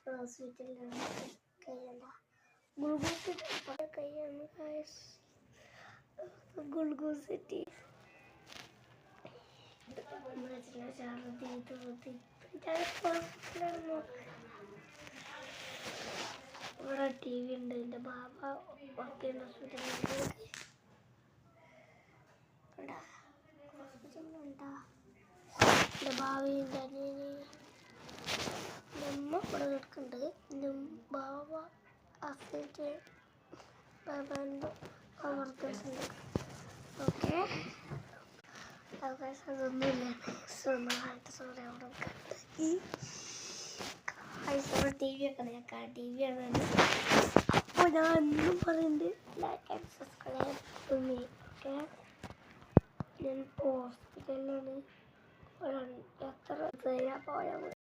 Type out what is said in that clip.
ഹോസ്പിറ്റലിലാണ് കൈയണ്ട ഗ്ലൂക്കോസ് കൈയാണ് glucose city ഇവിടെ ടി വി ഉണ്ട്. എൻ്റെ ബാബ വർക്ക് ചെയ്യുന്ന ഹോസ്പിറ്റലുണ്ട്. എൻ്റെ ഭാവിയുണ്ട്, അനിയന് നമ്മ ഇവിടെ നിൽക്കുന്നുണ്ട്. എൻ്റെ ബാബ അഫേറ്റ് ബാബാൻ്റെ വർക്കേഴ്സുണ്ട്. ഓക്കെ അതൊന്നുമില്ല. സോറി അവിടെ ടി വി ഒക്കെ ഞാൻ ടി വി ആണ്. അപ്പോൾ ഞാൻ എന്നും പറയുന്നുണ്ട് like and subscribe to me. Okay ഞാൻ ഹോസ്പിറ്റലിലാണ്. എത്ര പോയാൽ